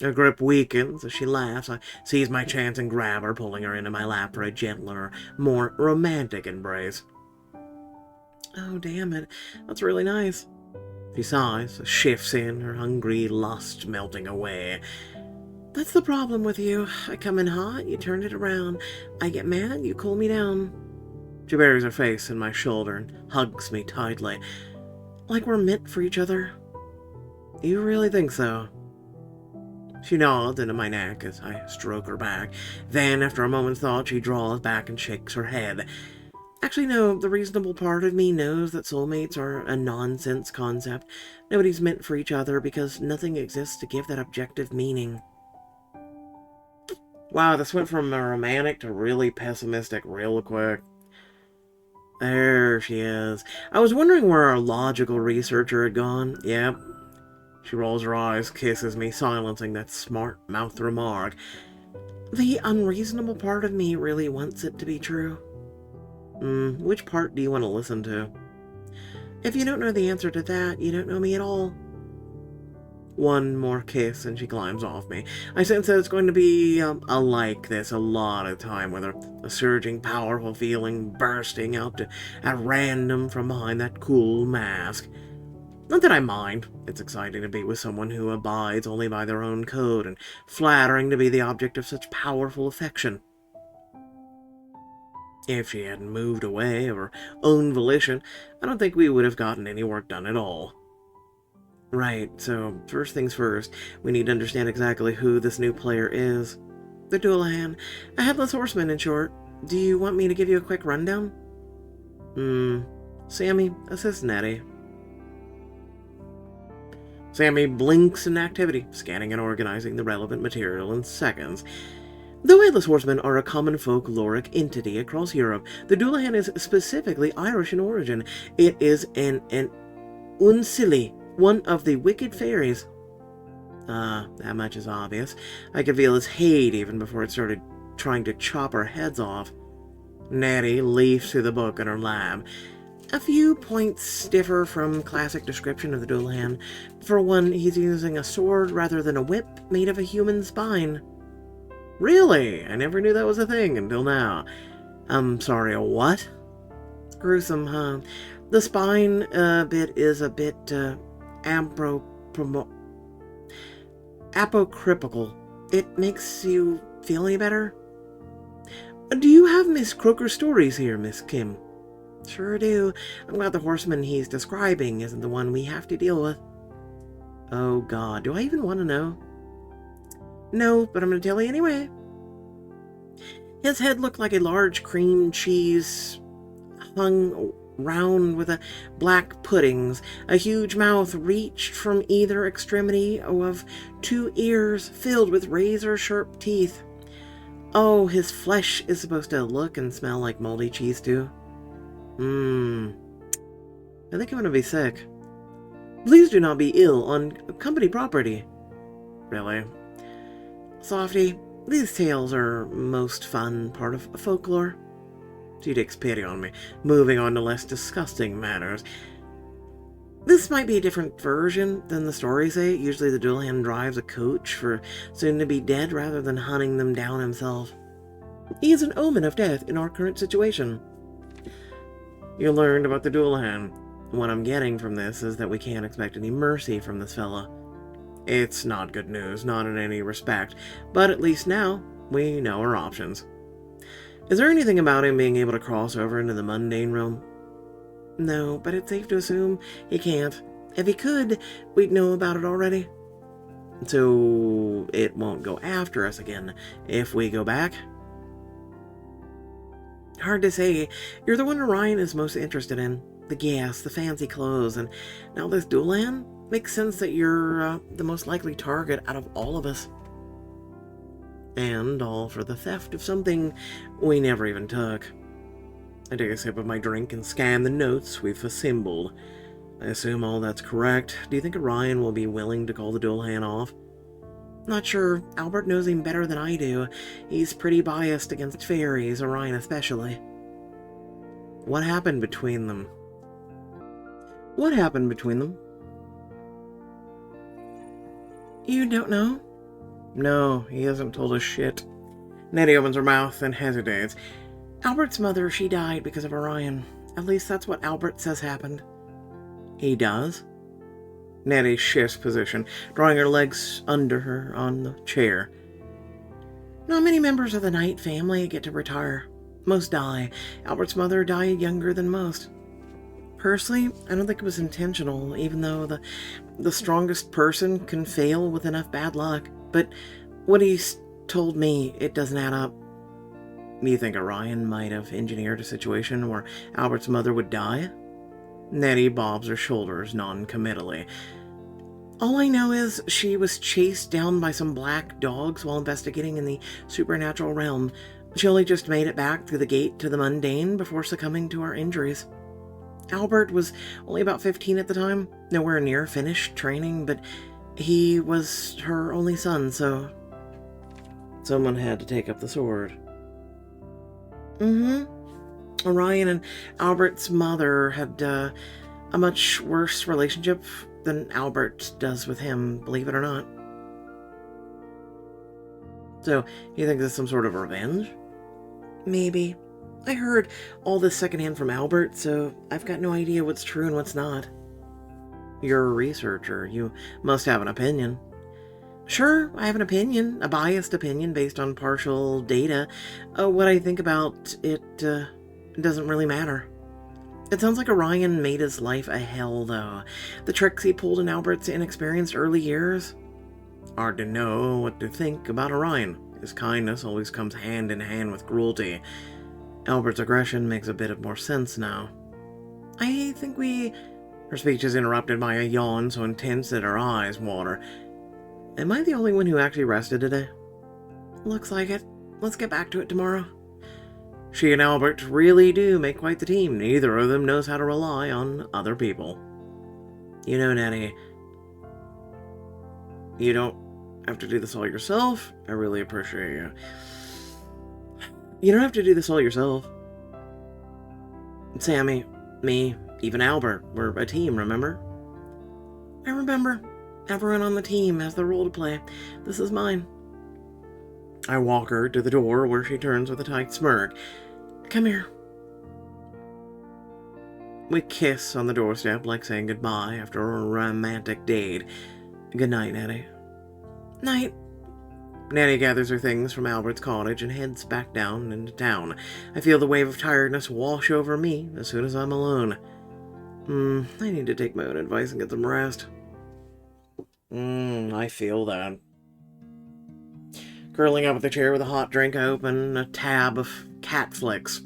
Her grip weakens as she laughs. I seize my chance and grab her, pulling her into my lap for a gentler, more romantic embrace. Oh, damn it. That's really nice. She sighs, shifts in, her hungry lust melting away. That's the problem with you. I come in hot, you turn it around. I get mad, you cool me down. She buries her face in my shoulder and hugs me tightly. Like we're meant for each other. You really think so? She nods into my neck as I stroke her back. Then, after a moment's thought, she draws back and shakes her head. Actually, no, the reasonable part of me knows that soulmates are a nonsense concept. Nobody's meant for each other because nothing exists to give that objective meaning. Wow, this went from a romantic to really pessimistic real quick. There she is. I was wondering where our logical researcher had gone. Yep. She rolls her eyes, kisses me, silencing that smart-mouthed remark. The unreasonable part of me really wants it to be true. Which part do you want to listen to? If you don't know the answer to that, you don't know me at all. One more kiss and she climbs off me. I sense that it's going to be like this a lot of time, with a surging, powerful feeling bursting out at random from behind that cool mask. Not that I mind. It's exciting to be with someone who abides only by their own code, and flattering to be the object of such powerful affection. If she hadn't moved away of her own volition, I don't think we would have gotten any work done at all. Right, so first things first, we need to understand exactly who this new player is. The Dullahan, a headless horseman in short. Do you want me to give you a quick rundown? Sammy, assist Nettie. Sammy blinks in activity, scanning and organizing the relevant material in seconds. Though Headless Horsemen are a common folkloric entity across Europe, the Dullahan is specifically Irish in origin. It is an Unsili, one of the wicked fairies. That much is obvious. I could feel his hate even before it started trying to chop our heads off. Nettie leafed through the book in her lap. A few points differ from classic description of the Dullahan. For one, he's using a sword rather than a whip made of a human spine. Really? I never knew that was a thing until now. I'm sorry, a what? Gruesome, huh? The spine bit is a bit apocryphal. It makes you feel any better? Do you have Miss Croker's stories here, Miss Kim? Sure do. I'm glad the horseman he's describing isn't the one we have to deal with. Oh God, do I even want to know? No, but I'm going to tell you anyway. His head looked like a large cream cheese hung round with black puddings. A huge mouth reached from either extremity of 2 ears filled with razor-sharp teeth. Oh, his flesh is supposed to look and smell like moldy cheese too. I think I'm gonna be sick. Please do not be ill on company property. Really? Softy, these tales are most fun part of folklore. She takes pity on me, moving on to less disgusting matters. This might be a different version than the stories say. Usually the Dullahan drives a coach for soon-to-be dead rather than hunting them down himself. He is an omen of death in our current situation. You learned about the Dullahan. What I'm getting from this is that we can't expect any mercy from this fella. It's not good news, not in any respect, but at least now we know our options. Is there anything about him being able to cross over into the mundane realm? No, but it's safe to assume he can't. If he could, we'd know about it already. So it won't go after us again if we go back? Hard to say. You're the one Orion is most interested in. The gas, the fancy clothes, and now this Dullahan? Makes sense that you're the most likely target out of all of us. And all for the theft of something we never even took. I take a sip of my drink and scan the notes we've assembled. I assume all that's correct. Do you think Orion will be willing to call the Dullahan off? Not sure. Albert knows him better than I do. He's pretty biased against fairies, Orion especially. What happened between them? What happened between them? You don't know? No, he hasn't told us shit. Nettie opens her mouth and hesitates. Albert's mother, she died because of Orion. At least that's what Albert says happened. He does? Nettie shifts position, drawing her legs under her on the chair. Not many members of the Knight family get to retire. Most die. Albert's mother died younger than most. Personally, I don't think it was intentional, even though the strongest person can fail with enough bad luck. But what he's told me, it doesn't add up. Do you think Orion might have engineered a situation where Albert's mother would die? Nettie bobs her shoulders non-committally. All I know is she was chased down by some black dogs while investigating in the supernatural realm. She only just made it back through the gate to the mundane before succumbing to her injuries. Albert was only about 15 at the time, nowhere near finished training, but he was her only son, so someone had to take up the sword. Orion and Albert's mother had a much worse relationship than Albert does with him, believe it or not. So, you think this is some sort of revenge? Maybe. I heard all this secondhand from Albert, so I've got no idea what's true and what's not. You're a researcher. You must have an opinion. Sure, I have an opinion, a biased opinion based on partial data. What I think about it doesn't really matter. It sounds like Orion made his life a hell, though. The tricks he pulled in Albert's inexperienced early years. Hard to know what to think about Orion. His kindness always comes hand in hand with cruelty. Albert's aggression makes a bit of more sense now. I think Her speech is interrupted by a yawn so intense that her eyes water. Am I the only one who actually rested today? Looks like it. Let's get back to it tomorrow. She and Albert really do make quite the team. Neither of them knows how to rely on other people. You know, Nettie, you don't have to do this all yourself. I really appreciate you. You don't have to do this all yourself. Sammy, me, even Albert, we're a team, remember? I remember. Everyone on the team has the role to play. This is mine. I walk her to the door where she turns with a tight smirk. Come here. We kiss on the doorstep like saying goodbye after a romantic date. Good night, Nettie. Night. Nettie gathers her things from Albert's cottage and heads back down into town. I feel the wave of tiredness wash over me as soon as I'm alone. I need to take my own advice and get some rest. I feel that. Curling up with a chair with a hot drink, I open a tab of cat flicks.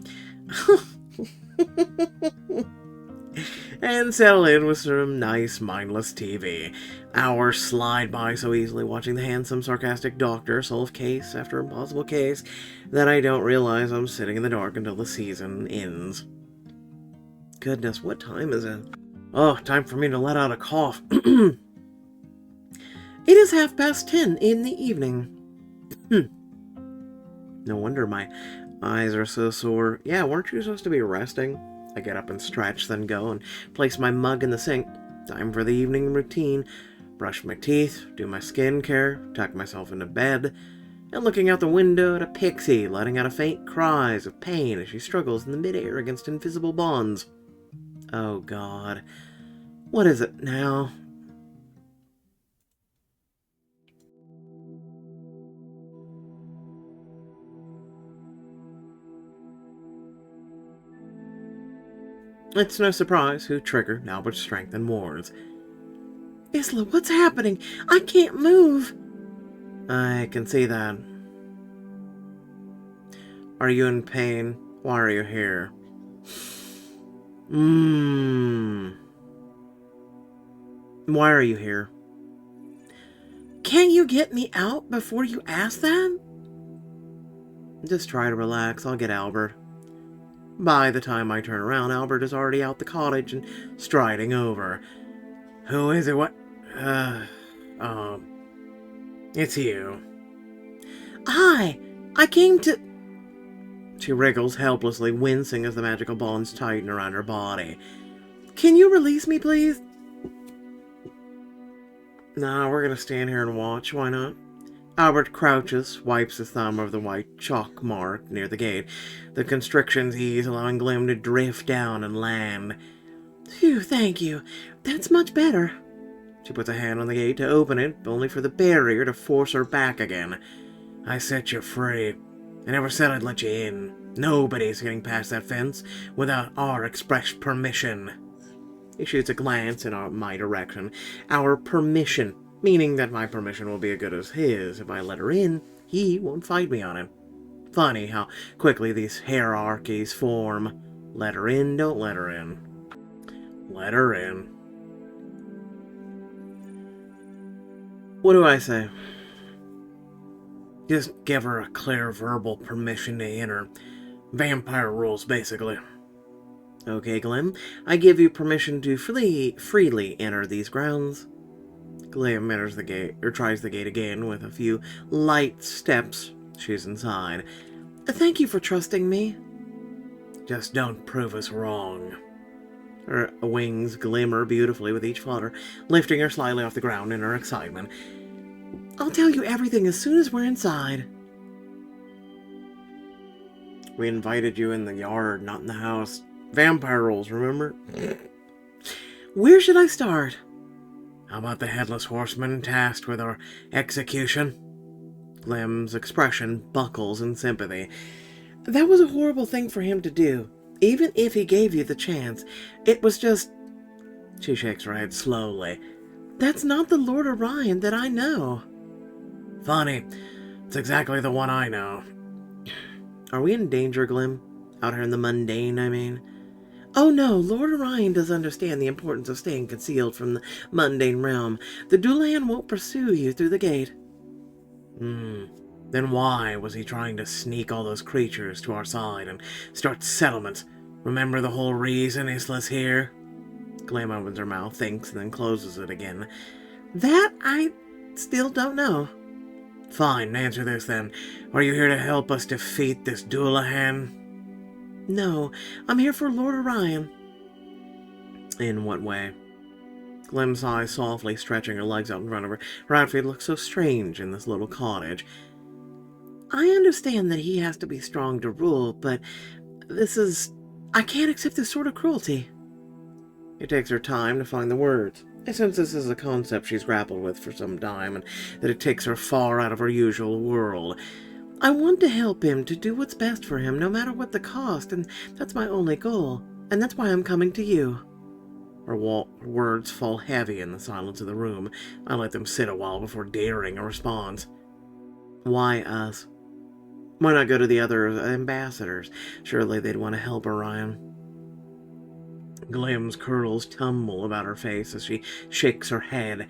And settle in with some nice, mindless TV. Hours slide by so easily watching the handsome, sarcastic doctor solve case after impossible case that I don't realize I'm sitting in the dark until the season ends. Goodness, what time is it? Oh, time for me to let out a cough. It is 10:30 in the evening. No wonder my eyes are so sore. Yeah, weren't you supposed to be resting? I get up and stretch, then go and place my mug in the sink. Time for the evening routine. Brush my teeth, do my skincare, tuck myself into bed, and looking out the window at a pixie letting out a faint cries of pain as she struggles in the midair against invisible bonds. Oh God. What is it now? It's no surprise who triggered Albert's strength and wards. Isla, what's happening? I can't move. I can see that. Are you in pain? Why are you here? Why are you here? Can't you get me out before you ask that? Just try to relax. I'll get Albert. By the time I turn around, Albert is already out the cottage and striding over. Who is it? What? It's you. Hi, I came to... She wriggles helplessly, wincing as the magical bonds tighten around her body. Can you release me, please? Nah, we're gonna stand here and watch. Why not? Albert crouches, wipes his thumb over the white chalk mark near the gate. The constrictions ease, allowing Glim to drift down and land. Phew, thank you. That's much better. She puts a hand on the gate to open it, only for the barrier to force her back again. I set you free. I never said I'd let you in. Nobody's getting past that fence without our express permission. He shoots a glance in my direction. Our permission. Meaning that my permission will be as good as his. If I let her in, he won't fight me on it. Funny how quickly these hierarchies form. Let her in, don't let her in. Let her in. What do I say? Just give her a clear verbal permission to enter. Vampire rules, basically. Okay, Glim, I give you permission to freely enter these grounds. Glim enters the gate, or tries the gate again with a few light steps. She's inside. Thank you for trusting me. Just don't prove us wrong. Her wings glimmer beautifully with each flutter, lifting her slightly off the ground in her excitement. I'll tell you everything as soon as we're inside. We invited you in the yard, not in the house. Vampire rules, remember? Where should I start? How about the Headless Horseman tasked with our execution? Glim's expression buckles in sympathy. That was a horrible thing for him to do. Even if he gave you the chance, it was just... She shakes her head slowly. That's not the Lord Orion that I know. Funny. It's exactly the one I know. Are we in danger, Glim? Out here in the mundane, I mean? Oh no, Lord Orion does understand the importance of staying concealed from the mundane realm. The Dulan won't pursue you through the gate. Then why was he trying to sneak all those creatures to our side and start settlements? Remember the whole reason Isla's here? Glim opens her mouth, thinks, and then closes it again. That I still don't know. Fine, answer this then. Are you here to help us defeat this Dullahan? No, I'm here for Lord Orion. In what way? Glim sighs softly, stretching her legs out in front of her. Her outfit looks so strange in this little cottage. I understand that he has to be strong to rule, but I can't accept this sort of cruelty. It takes her time to find the words. I sense this is a concept she's grappled with for some time, and that it takes her far out of her usual world. I want to help him, to do what's best for him, no matter what the cost, and that's my only goal, and that's why I'm coming to you. Her words fall heavy in the silence of the room. I let them sit a while before daring a response. Why us? Why not go to the other ambassadors? Surely they'd want to help Orion. Glim's curls tumble about her face as she shakes her head.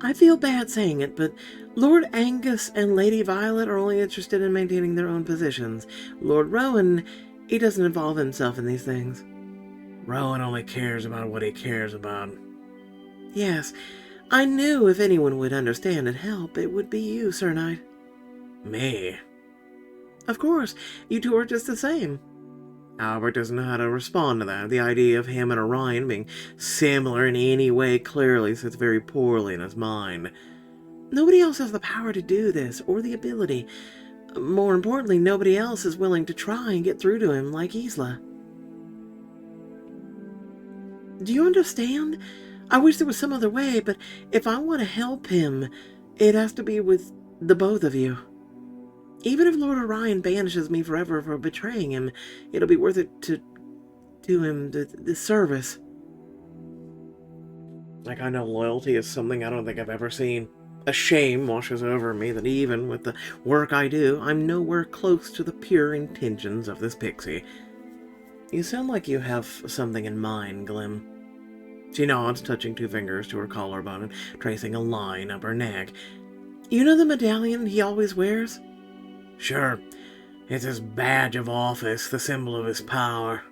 I feel bad saying it, but Lord Angus and Lady Violet are only interested in maintaining their own positions. Lord Rowan, he doesn't involve himself in these things. Rowan only cares about what he cares about. Yes, I knew if anyone would understand and help, it would be you, Sir Knight. Me? Of course, you two are just the same. Albert doesn't know how to respond to that. The idea of him and Orion being similar in any way clearly sits very poorly in his mind. Nobody else has the power to do this, or the ability. More importantly, nobody else is willing to try and get through to him like Isla. Do you understand? I wish there was some other way, but if I want to help him, it has to be with the both of you. Even if Lord Orion banishes me forever for betraying him, it'll be worth it to do him the service. That kind of loyalty is something I don't think I've ever seen. A shame washes over me that even with the work I do, I'm nowhere close to the pure intentions of this pixie. You sound like you have something in mind, Glim. She nods, touching two fingers to her collarbone and tracing a line up her neck. You know the medallion he always wears? Sure. It's his badge of office, the symbol of his power.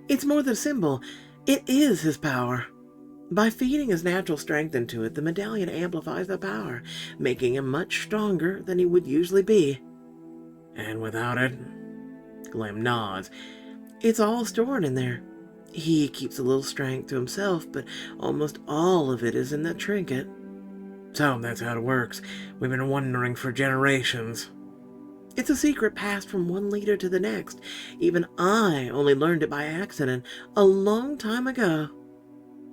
It's more than a symbol. It is his power. By feeding his natural strength into it, the medallion amplifies the power, making him much stronger than he would usually be. And without it? Glim nods. It's all stored in there. He keeps a little strength to himself, but almost all of it is in that trinket. So that's how it works. We've been wondering for generations. It's a secret passed from one leader to the next. Even I only learned it by accident a long time ago.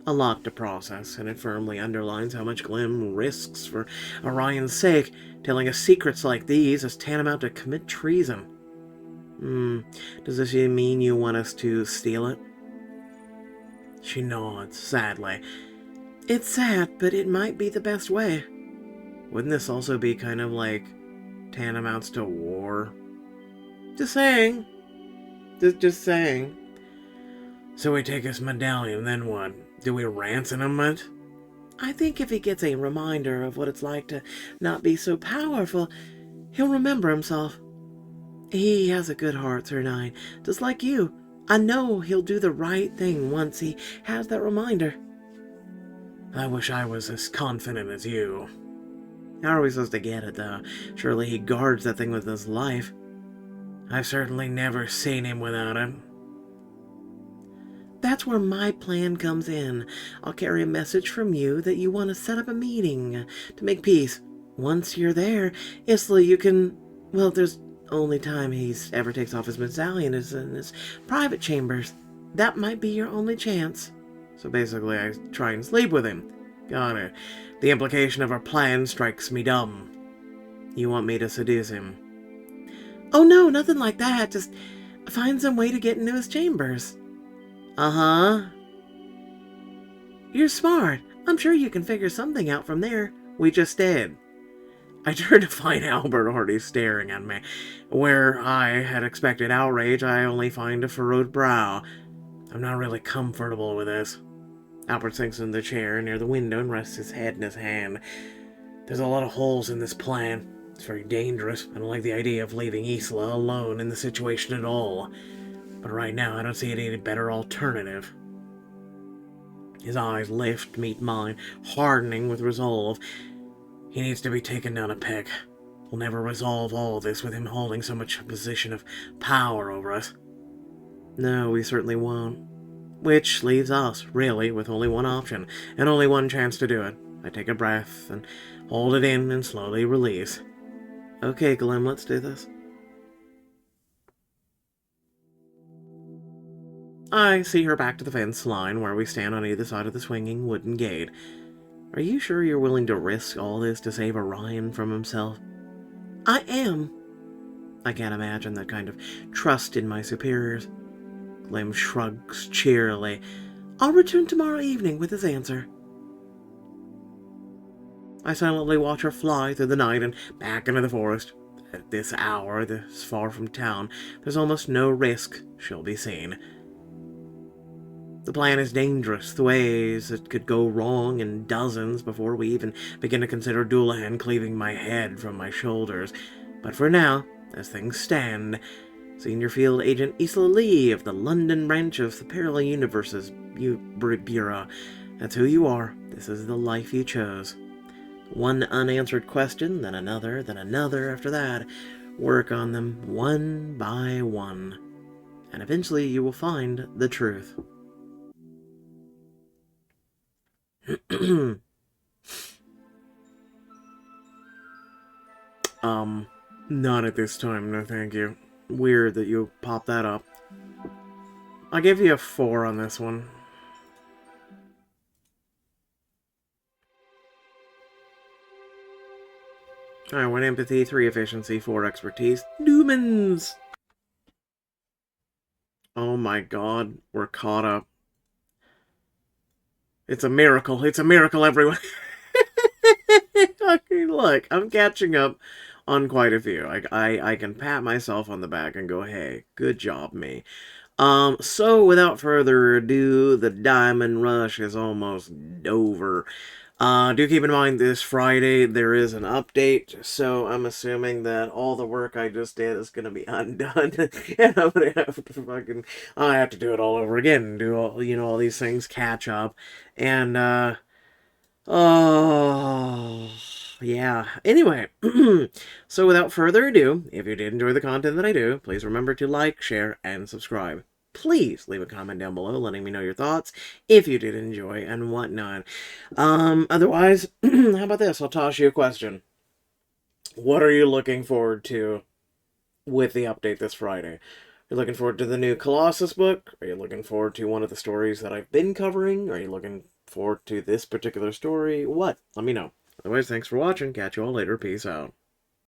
A lot to process, and it firmly underlines how much Glim risks for Orion's sake. Telling us secrets like these is tantamount to commit treason. Does this mean you want us to steal it? She nods, sadly. It's sad, but it might be the best way. Wouldn't this also be kind of like tantamounts to war. Just saying. Just saying. So we take his medallion, then what? Do we ransom him it? I think if he gets a reminder of what it's like to not be so powerful, he'll remember himself. He has a good heart, Sir Nine, just like you. I know he'll do the right thing once he has that reminder. I wish I was as confident as you. How are we supposed to get it, though? Surely he guards that thing with his life. I've certainly never seen him without it. That's where my plan comes in. I'll carry a message from you that you want to set up a meeting to make peace. Once you're there, Isla, you can... Well, there's only time he ever takes off his medallion is in his private chambers. That might be your only chance. So basically, I try and sleep with him. Got it. The implication of our plan strikes me dumb. You want me to seduce him? Oh no, nothing like that. Just find some way to get into his chambers. Uh-huh. You're smart. I'm sure you can figure something out from there. We just did. I turned to find Albert already staring at me. Where I had expected outrage, I only find a furrowed brow. I'm not really comfortable with this. Albert sinks in the chair near the window and rests his head in his hand. There's a lot of holes in this plan. It's very dangerous. I don't like the idea of leaving Isla alone in the situation at all. But right now, I don't see any better alternative. His eyes lift, meet mine, hardening with resolve. He needs to be taken down a peg. We'll never resolve all this with him holding so much position of power over us. No, we certainly won't. Which leaves us, really, with only one option, and only one chance to do it. I take a breath, and hold it in, and slowly release. Okay, Glim, let's do this. I see her back to the fence line, where we stand on either side of the swinging wooden gate. Are you sure you're willing to risk all this to save Orion from himself? I am. I can't imagine that kind of trust in my superiors. Glim shrugs cheerily. I'll return tomorrow evening with his answer. I silently watch her fly through the night and back into the forest. At this hour, this far from town, there's almost no risk she'll be seen. The plan is dangerous. The ways it could go wrong in dozens before we even begin to consider Dullahan cleaving my head from my shoulders. But for now, as things stand, Senior Field Agent Isla Lee of the London branch of the Parallel Universes Bureau. That's who you are. This is the life you chose. One unanswered question, then another after that. Work on them one by one. And eventually you will find the truth. Not at this time, no thank you. Weird that you popped that up. I'll give you a 4 on this one. Alright, 1 empathy, 3 efficiency, 4 expertise. Lumens! Oh my god, we're caught up. It's a miracle. It's a miracle, everyone. Okay, look, I'm catching up on quite a few. I can pat myself on the back and go, hey, good job, me. So without further ado, the Diamond Rush is almost over. Do keep in mind this Friday there is an update, so I'm assuming that all the work I just did is going to be undone, and I'm going to have to I have to do it all over again, do all, all these things, catch up, and, oh, yeah. Anyway, so without further ado, if you did enjoy the content that I do, please remember to like, share, and subscribe. Please leave a comment down below letting me know your thoughts if you did enjoy and whatnot. Otherwise, how about this? I'll toss you a question. What are you looking forward to with the update this Friday? Are you looking forward to the new Colossus book? Are you looking forward to one of the stories that I've been covering? Are you looking forward to this particular story? What? Let me know. Otherwise, thanks for watching. Catch you all later. Peace out.